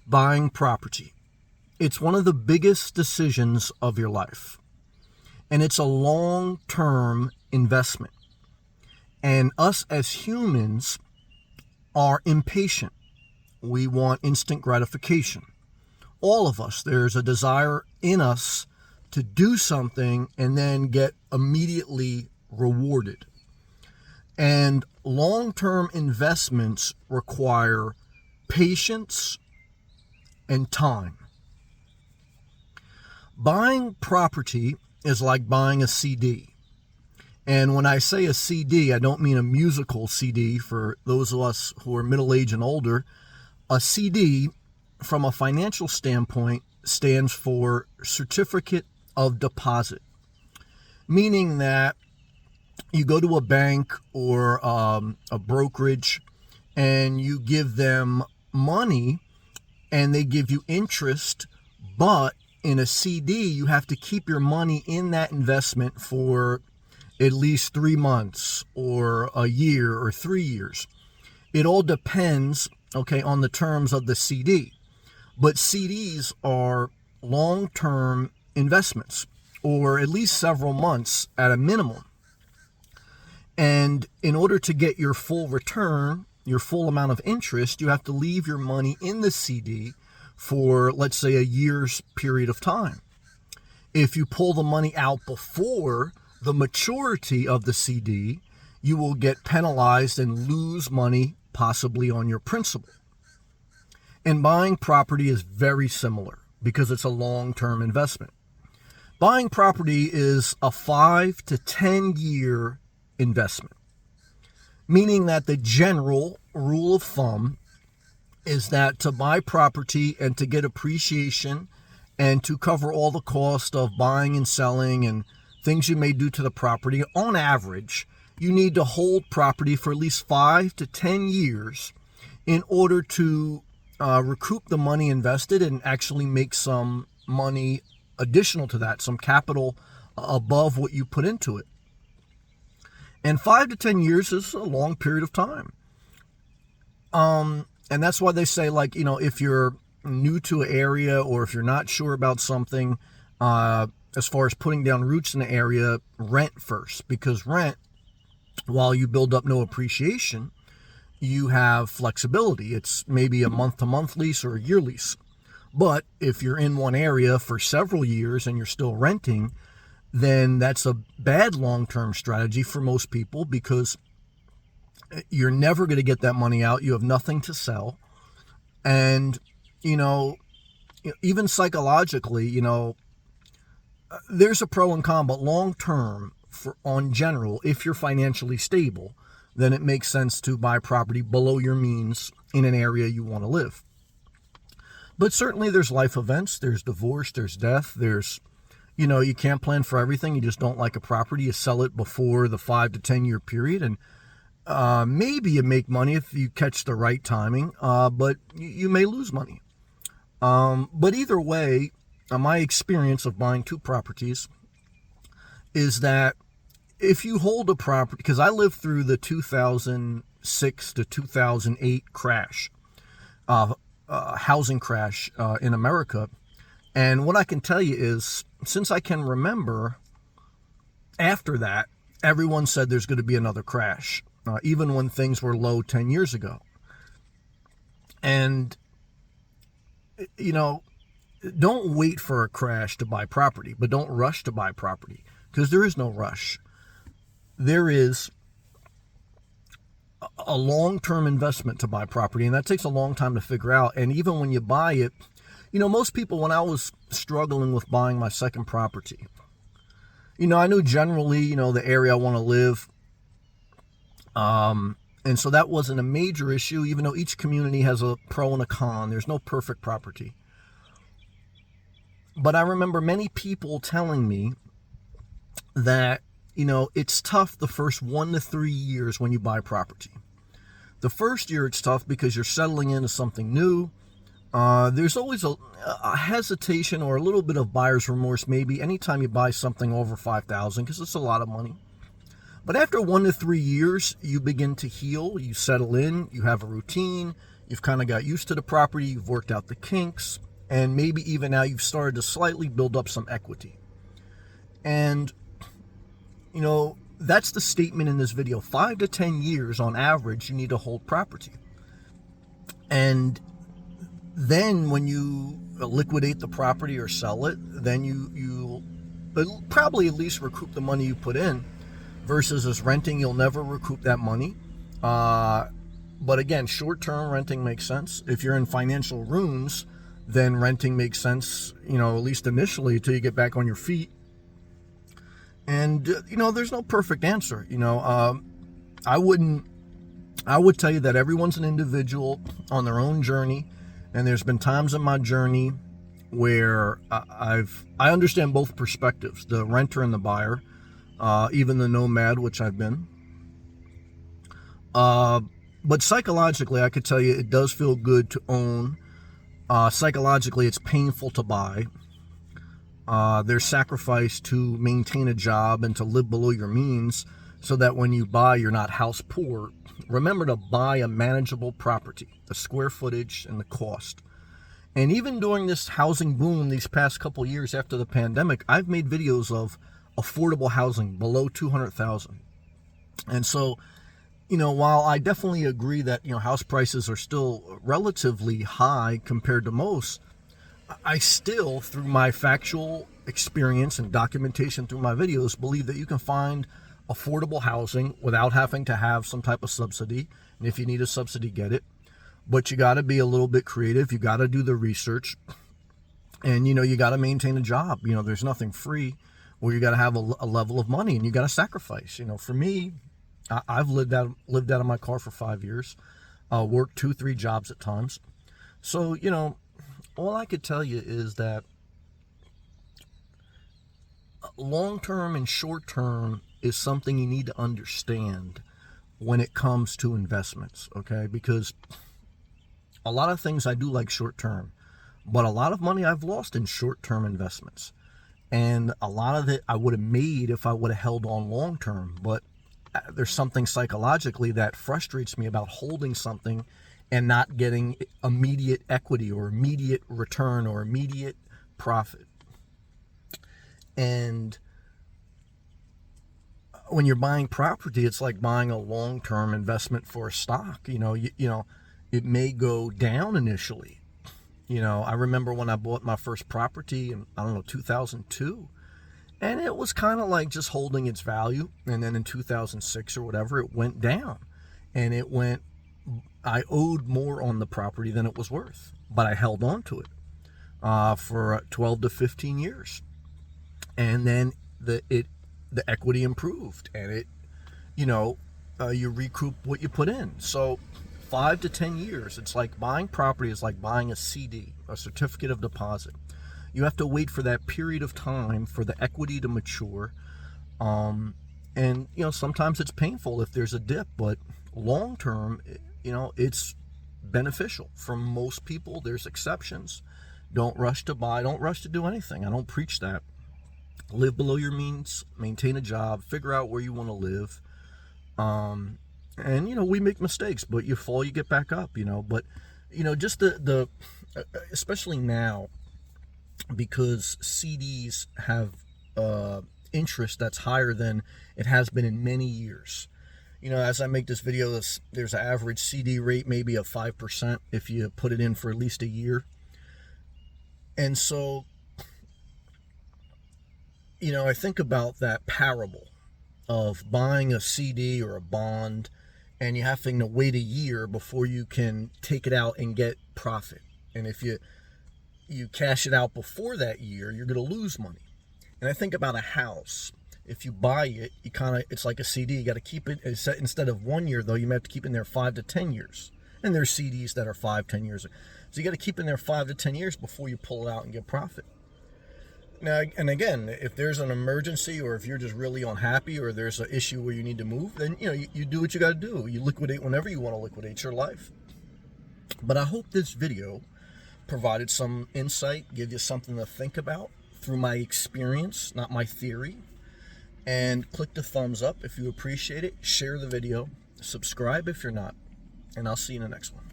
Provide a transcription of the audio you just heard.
buying property. It's one of the biggest decisions of your life. And it's a long-term investment. And us as humans are impatient. We want instant gratification. All of us, there's a desire in us to do something and then get immediately rewarded. And long-term investments require patience and time. Buying property is like buying a CD. And when I say a CD, I don't mean a musical CD for those of us who are middle-aged and older. A CD, from a financial standpoint, stands for Certificate of Deposit, meaning that you go to a bank or a brokerage and you give them money and they give you interest, but in a CD, you have to keep your money in that investment for at least 3 months or a year or 3 years. It all depends, on the terms of the CD. But CDs are long-term investments, or at least several months at a minimum. And in order to get your full return, your full amount of interest, you have to leave your money in the CD for, let's say, a year's period of time. If you pull the money out before the maturity of the CD, you will get penalized and lose money, possibly on your principal. And buying property is very similar because it's a long-term investment. Buying property is a 5 to 10 year investment, meaning that the general rule of thumb is that to buy property and to get appreciation and to cover all the cost of buying and selling and things you may do to the property, on average, you need to hold property for at least 5 to 10 years in order to recoup the money invested and actually make some money additional to that, some capital above what you put into it. And 5 to 10 years is a long period of time. And that's why they say, if you're new to an area or if you're not sure about something, as far as putting down roots in the area, rent first. Because rent, while you build up no appreciation, you have flexibility. It's maybe a month-to-month lease or a year lease. But if you're in one area for several years and you're still renting, then that's a bad long-term strategy for most people because you're never going to get that money out. You have nothing to sell. And, even psychologically, there's a pro and con, but long-term, on general, if you're financially stable, then it makes sense to buy property below your means in an area you want to live. But certainly there's life events, there's divorce, there's death, there's, you can't plan for everything. You just don't like a property. You sell it before the 5 to 10 year period. And maybe you make money if you catch the right timing, but you may lose money. But either way, my experience of buying 2 properties is that if you hold a property, because I lived through the 2006 to 2008 crash, housing crash in America. And what I can tell you is, since I can remember, after that, everyone said there's going to be another crash, even when things were low 10 years ago. And, don't wait for a crash to buy property, but don't rush to buy property, because there is no rush. There is a long-term investment to buy property, and that takes a long time to figure out. And even when you buy it, most people, when I was struggling with buying my second property, I knew generally, the area I want to live. And so that wasn't a major issue, even though each community has a pro and a con. There's no perfect property. But I remember many people telling me that, it's tough the first 1 to 3 years when you buy property. The first year it's tough because you're settling into something new. There's always a hesitation or a little bit of buyer's remorse maybe anytime you buy something over $5,000 because it's a lot of money. But after 1 to 3 years, you begin to heal, you settle in, you have a routine, You've kind of got used to the property, you've worked out the kinks, and maybe even now you've started to slightly build up some equity. And, you know, that's the statement in this video. 5 to 10 years on average, you need to hold property. And then when you liquidate the property or sell it, then you'll probably at least recoup the money you put in, versus as renting, you'll never recoup that money. But again, short-term renting makes sense. If you're in financial ruins, then renting makes sense, you know, at least initially, until you get back on your feet. And, you know, there's no perfect answer. You know, I would tell you that everyone's an individual on their own journey. And there's been times in my journey where I understand both perspectives, the renter and the buyer, even the nomad, which I've been. But psychologically, I could tell you it does feel good to own. Psychologically, it's painful to buy. There's sacrifice to maintain a job and to live below your means, so that when you buy, you're not house poor. Remember to buy a manageable property, the square footage and the cost. And even during this housing boom, these past couple years after the pandemic, I've made videos of affordable housing below $200,000. And so, you know, while I definitely agree that, you know, house prices are still relatively high compared to most, I still, through my factual experience and documentation through my videos, believe that you can find affordable housing without having to have some type of subsidy. And if you need a subsidy, get it. But you got to be a little bit creative. You got to do the research. And, you know, you got to maintain a job. You know, there's nothing free, where you got to have a level of money, and you got to sacrifice. You know, for me, I've lived out of my car for 5 years, worked 2-3 jobs at times. So, you know, all I could tell you is that long-term and short-term is something you need to understand when it comes to investments, okay? Because a lot of things I do like short-term, but a lot of money I've lost in short-term investments. And a lot of it I would have made if I would have held on long-term. But there's something psychologically that frustrates me about holding something and not getting immediate equity or immediate return or immediate profit. And when you're buying property, it's like buying a long-term investment for a stock. You know, it may go down initially. You know, I remember when I bought my first property in, 2002, and it was kind of like just holding its value. And then in 2006 or whatever, it went down, and I owed more on the property than it was worth, but I held on to it for 12 to 15 years. And then the equity improved, and it, you know, you recoup what you put in. So 5 to 10 years, it's like buying property is like buying a CD, a certificate of deposit. You have to wait for that period of time for the equity to mature. And, you know, sometimes it's painful if there's a dip, but long term, you know, it's beneficial. For most people, there's exceptions. Don't rush to buy, don't rush to do anything. I don't preach that. Live below your means, maintain a job, figure out where you want to live. And, you know, we make mistakes, but you fall, you get back up, you know. But, you know, just the especially now, because CDs have interest that's higher than it has been in many years. You know, as I make this video, there's an average CD rate maybe of 5% if you put it in for at least a year. And so, you know, I think about that parable of buying a CD or a bond, and you having to wait a year before you can take it out and get profit. And if you cash it out before that year, you're going to lose money. And I think about a house. If you buy it, it's like a CD. You got to keep it, instead of 1 year though, you might have to keep it in there 5 to 10 years. And there's CDs that are 5-10 years. So you got to keep in there 5 to 10 years before you pull it out and get profit. Now, and again, if there's an emergency, or if you're just really unhappy, or there's an issue where you need to move, then, you know, you do what you got to do. You liquidate whenever you want to liquidate your life. But I hope this video provided some insight, give you something to think about through my experience, not my theory. And click the thumbs up if you appreciate it. Share the video. Subscribe if you're not. And I'll see you in the next one.